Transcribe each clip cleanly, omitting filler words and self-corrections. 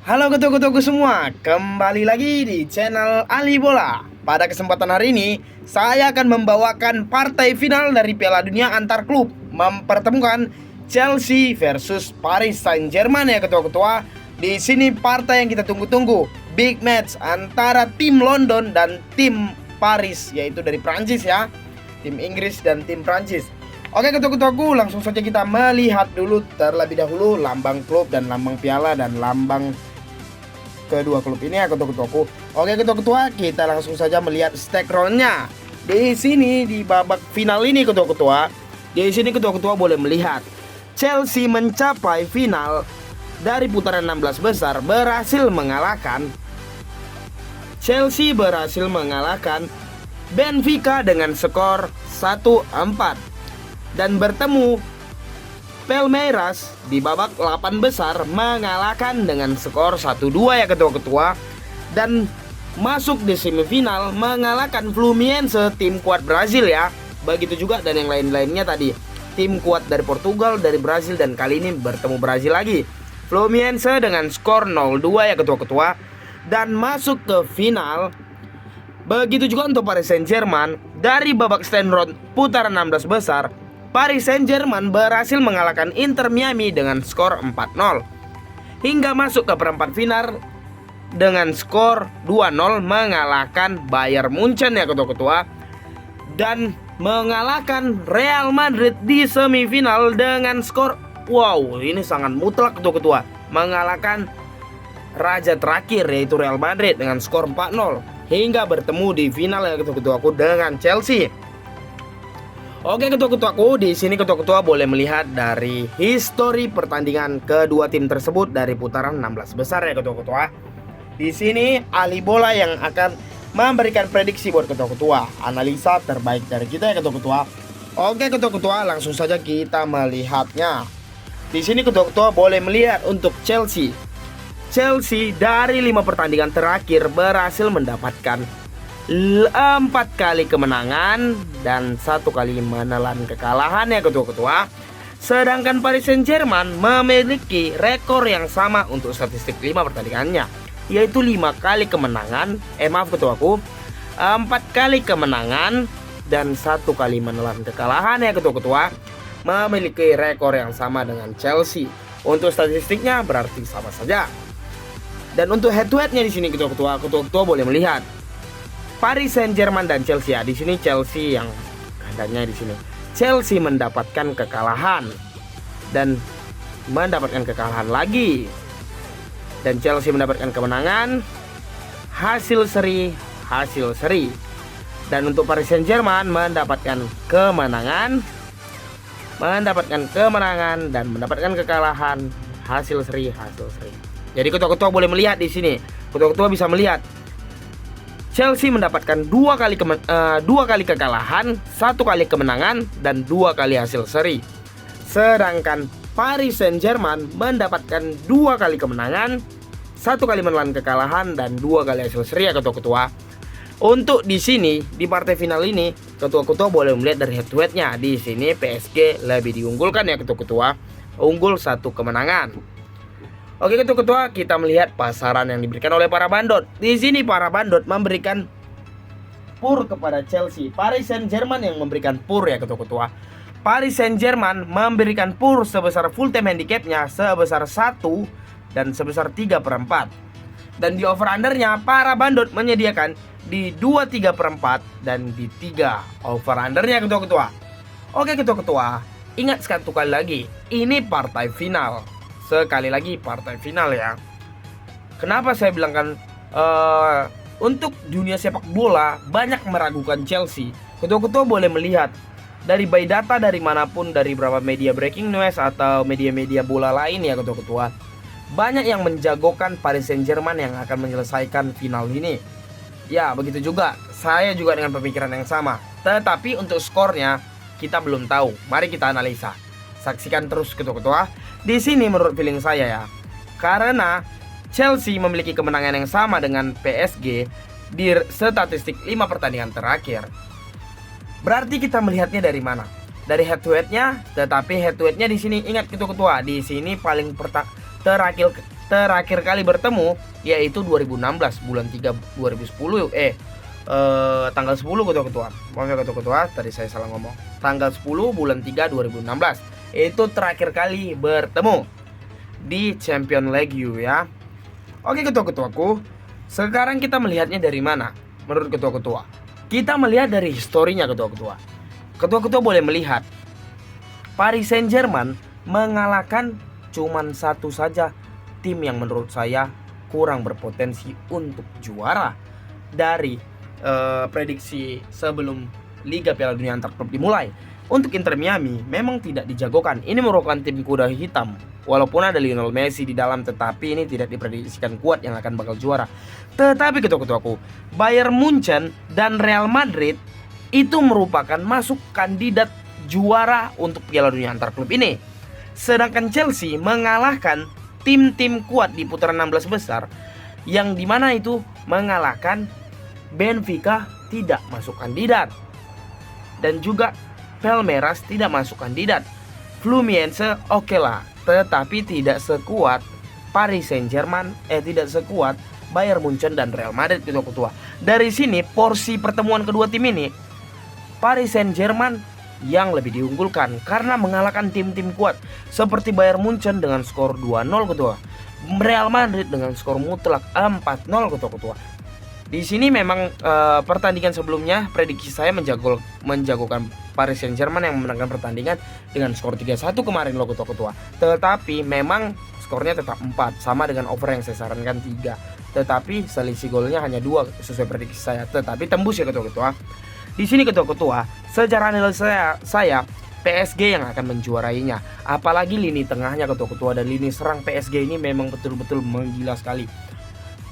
Halo ketua-ketuaku semua, kembali lagi di channel Ali Bola. Pada kesempatan hari ini, saya akan membawakan partai final dari Piala Dunia antar klub, mempertemukan Chelsea versus Paris Saint-Germain ya ketua-ketua. Di sini partai yang kita tunggu-tunggu, big match antara tim London dan tim Paris, yaitu dari Prancis ya, tim Inggris dan tim Prancis. Oke ketua-ketuaku, langsung saja kita melihat dulu terlebih dahulu lambang klub dan lambang piala dan lambang kedua klub ini ya ketua-ketuaku. Oke ketua-ketua, kita langsung saja melihat stake roundnya. Di sini di babak final ini ketua-ketua, di sini ketua-ketua boleh melihat Chelsea mencapai final dari putaran 16 besar, Chelsea berhasil mengalahkan Benfica dengan skor 1-4 dan bertemu Palmeiras di babak 8 besar mengalahkan dengan skor 1-2 ya ketua-ketua, dan masuk di semifinal mengalahkan Fluminense, tim kuat Brazil ya. Begitu juga dan yang lain-lainnya tadi, tim kuat dari Portugal, dari Brazil, dan kali ini bertemu Brazil lagi, Fluminense dengan skor 0-2 ya ketua-ketua, dan masuk ke final. Begitu juga untuk Paris Saint-Germain dari babak stand round putaran 16 besar, Paris Saint-Germain berhasil mengalahkan Inter Miami dengan skor 4-0 hingga masuk ke perempat final dengan skor 2-0 mengalahkan Bayern Munchen ya ketua-ketua, dan mengalahkan Real Madrid di semifinal dengan skor, wow, ini sangat mutlak ketua-ketua, mengalahkan raja terakhir yaitu Real Madrid dengan skor 4-0 hingga bertemu di final ya ketua-ketuaku dengan Chelsea. Oke ketua-ketuaku, di sini ketua-ketua boleh melihat dari histori pertandingan kedua tim tersebut dari putaran 16 besar ya ketua-ketua. Di sini Ali Bola yang akan memberikan prediksi buat ketua-ketua, analisa terbaik dari kita ya ketua-ketua. Oke ketua-ketua, langsung saja kita melihatnya. Di sini ketua-ketua boleh melihat untuk Chelsea dari 5 pertandingan terakhir berhasil mendapatkan 4 kali kemenangan dan 1 kali menelan kekalahan ya ketua-ketua. Sedangkan Paris Saint-Germain memiliki rekor yang sama untuk statistik 5 pertandingannya, yaitu 5 kali kemenangan, ketuaku, 4 kali kemenangan dan 1 kali menelan kekalahan ya ketua-ketua. Memiliki rekor yang sama dengan Chelsea. Untuk statistiknya berarti sama saja. Dan untuk head to headnya di sini ketua-ketua boleh melihat Paris Saint-Germain dan Chelsea ya. Di sini Chelsea yang keadaannya di sini. Chelsea mendapatkan kekalahan dan mendapatkan kekalahan lagi. Dan Chelsea mendapatkan kemenangan, hasil seri. Dan untuk Paris Saint-Germain mendapatkan kemenangan dan mendapatkan kekalahan, hasil seri. Jadi ketua-ketua boleh melihat di sini. Ketua-ketua bisa melihat Chelsea mendapatkan 2 kali kekalahan, 1 kali kemenangan, dan 2 kali hasil seri. Sedangkan Paris Saint-Germain mendapatkan 2 kali kemenangan, 1 kali menelan kekalahan, dan 2 kali hasil seri ya ketua-ketua. Untuk di sini di partai final ini, ketua-ketua boleh melihat dari head to headnya. Di sini PSG lebih diunggulkan ya ketua-ketua, unggul 1 kemenangan. Oke ketua-ketua, kita melihat pasaran yang diberikan oleh para bandot. Di sini para bandot memberikan pur kepada Chelsea. Paris Saint-Germain yang memberikan pur ya ketua-ketua. Paris Saint-Germain memberikan pur sebesar full time handicapnya sebesar 1 dan sebesar 3/4. Dan di over undernya para bandot menyediakan di 2/3/4 dan di 3 over undernya ketua-ketua. Oke ketua-ketua, ingat satu kali lagi, ini partai final. Sekali lagi partai final ya. Kenapa saya bilangkan untuk dunia sepak bola banyak meragukan Chelsea. Ketua-ketua boleh melihat dari by data dari manapun, dari beberapa media breaking news atau media-media bola lain ya ketua-ketua, banyak yang menjagokan Paris Saint-Germain yang akan menyelesaikan final ini. Ya begitu juga, saya juga dengan pemikiran yang sama. Tetapi untuk skornya kita belum tahu. Mari kita analisa. Saksikan terus ketua-ketua. Di sini menurut feeling saya ya, karena Chelsea memiliki kemenangan yang sama dengan PSG di statistik 5 pertandingan terakhir. Berarti kita melihatnya dari mana? Dari head to headnya. Tetapi head to headnya di sini ingat ketua-ketua, di sini paling terakhir kali bertemu yaitu 2016 bulan 3 2010 tanggal 10 ketua-ketua. Maaf ya ketua-ketua, tadi saya salah ngomong. Tanggal 10 bulan 3 2016. Itu terakhir kali bertemu di Champions League ya. Oke ketua-ketuaku, sekarang kita melihatnya dari mana? Menurut ketua-ketua, kita melihat dari historinya ketua-ketua. Ketua-ketua boleh melihat Paris Saint-Germain mengalahkan cuman satu saja tim yang menurut saya kurang berpotensi untuk juara dari prediksi sebelum Liga Piala Dunia antar klub dimulai. Untuk Inter Miami memang tidak dijagokan. Ini merupakan tim kuda hitam. Walaupun ada Lionel Messi di dalam, tetapi ini tidak diprediksikan kuat yang akan bakal juara. Tetapi ketua-ketuaku, Bayern Munchen dan Real Madrid itu merupakan masuk kandidat juara untuk Piala Dunia antar klub ini. Sedangkan Chelsea mengalahkan tim-tim kuat di putaran 16 besar, yang dimana itu mengalahkan Benfica tidak masuk kandidat, dan juga Palmeiras tidak masuk kandidat. Fluminense oke lah, tetapi tidak sekuat Paris Saint-Germain, tidak sekuat Bayern Munchen dan Real Madrid ketua-ketua. Dari sini porsi pertemuan kedua tim ini, Paris Saint-Germain yang lebih diunggulkan karena mengalahkan tim-tim kuat seperti Bayern Munchen dengan skor 2-0 ketua, Real Madrid dengan skor mutlak 4-0 ketua-ketua. Di sini memang pertandingan sebelumnya prediksi saya menjagokan Paris Saint-Germain yang memenangkan pertandingan dengan skor 3-1 kemarin loh ketua-ketua. Tetapi memang skornya tetap 4, sama dengan over yang saya sarankan 3. Tetapi selisih golnya hanya 2 sesuai prediksi saya. Tetapi tembus ya ketua-ketua. Di sini ketua-ketua, secara analisa saya PSG yang akan menjuarainya. Apalagi lini tengahnya ketua-ketua, dan lini serang PSG ini memang betul-betul menggila sekali.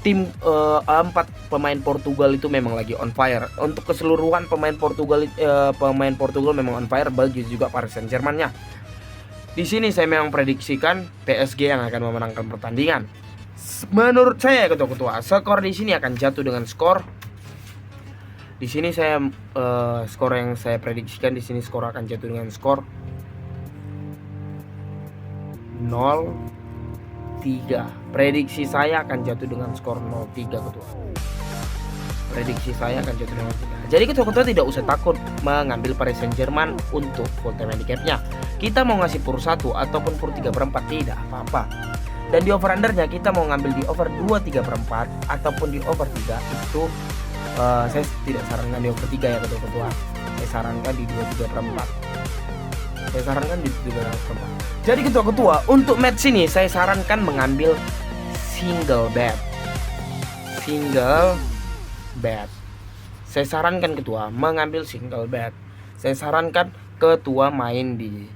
Tim 4 pemain Portugal itu memang lagi on fire. Untuk keseluruhan pemain Portugal memang on fire, begitu juga Paris Saint-Germain-nya. Di sini saya memang prediksikan PSG yang akan memenangkan pertandingan. Menurut saya ketua-ketua, skor di sini akan jatuh dengan skor. Di sini saya skor yang saya prediksikan di sini skor akan jatuh dengan skor 0-3. Prediksi saya akan jatuh dengan skor 0-3 ketua. Prediksi saya akan jatuh dengan 0-3. Jadi ketua-ketua tidak usah takut mengambil Paris Saint-Germain untuk full time handicapnya. Kita mau ngasih pur 1 ataupun pur 3/4 tidak apa-apa. Dan di over undernya kita mau ngambil di over 2/3/4 ataupun di over 3 itu saya tidak sarankan di over 3 ya ketua-ketua. Saya sarankan di 2/3/4. Saya sarankan di 3/4. Jadi ketua-ketua, untuk match ini saya sarankan mengambil single bet. Saya sarankan ketua mengambil single bet. Saya sarankan ketua main di,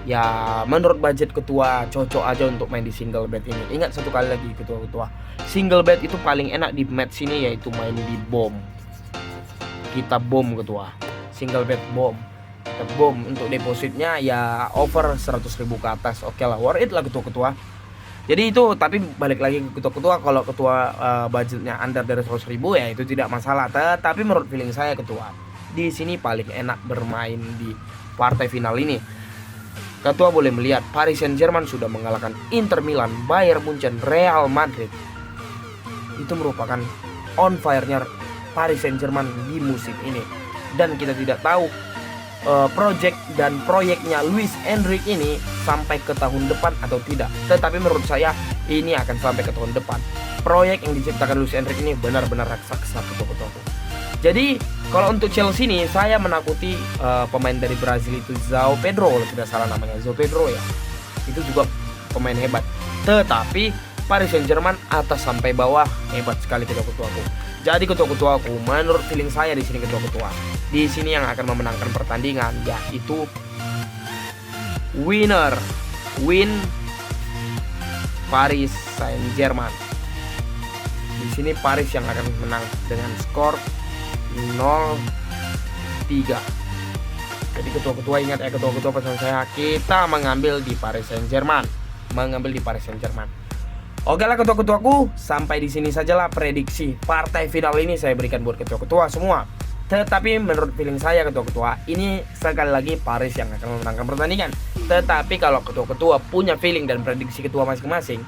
ya menurut budget ketua cocok aja untuk main di single bet ini. Ingat satu kali lagi ketua-ketua, single bet itu paling enak di match ini yaitu main di bom. Kita bom ketua, single bet bom. Kita bom untuk depositnya ya over 100.000 ke atas. Oke lah, worth it lah ketua-ketua. Jadi itu, tapi balik lagi ke ketua-ketua, kalau ketua budgetnya under dari 100.000 ya itu tidak masalah. Tapi menurut feeling saya ketua, di sini paling enak bermain di partai final ini. Ketua boleh melihat Paris Saint-Germain sudah mengalahkan Inter Milan, Bayern Munchen, Real Madrid. Itu merupakan on fire-nya Paris Saint-Germain di musim ini. Dan kita tidak tahu project dan proyeknya Luis Enrique ini sampai ke tahun depan atau tidak. Tetapi menurut saya ini akan sampai ke tahun depan. Proyek yang diciptakan Luis Enrique ini benar-benar raksasa ketua-ketua. Jadi kalau untuk Chelsea ini saya menakuti pemain dari Brazil itu João Pedro, kalau tidak salah namanya João Pedro ya. Itu juga pemain hebat. Tetapi Paris Saint-Germain atas sampai bawah hebat sekali ketua-ketuaku. Jadi ketua-ketuaku, menurut feeling saya di sini ketua-ketua, di sini yang akan memenangkan pertandingan yaitu win Paris Saint-Germain. Di sini Paris yang akan menang dengan skor 0-3. Jadi ketua-ketua ingat ya ketua-ketua, pesan saya kita mengambil di Paris Saint-Germain, Oke lah ketua-ketuaku, sampai di sini sajalah prediksi partai final ini saya berikan buat ketua-ketua semua. Tetapi menurut feeling saya ketua-ketua, ini sekali lagi Paris yang akan memenangkan pertandingan. Tetapi kalau ketua-ketua punya feeling dan prediksi ketua masing-masing,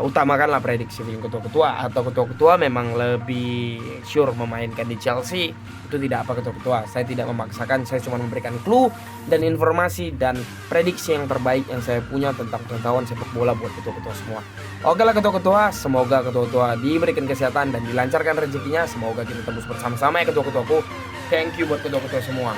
utamakanlah prediksi feeling ketua-ketua, atau ketua-ketua memang lebih sure memainkan di Chelsea, itu tidak apa ketua-ketua. Saya tidak memaksakan, saya cuma memberikan clue dan informasi dan prediksi yang terbaik yang saya punya tentang pengetahuan sepak bola buat ketua-ketua semua. Oke lah ketua-ketua, semoga ketua-ketua diberikan kesehatan dan dilancarkan rezekinya. Semoga kita tembus bersama-sama ya ketua-ketuaku. Thank you buat ketua-ketua semua.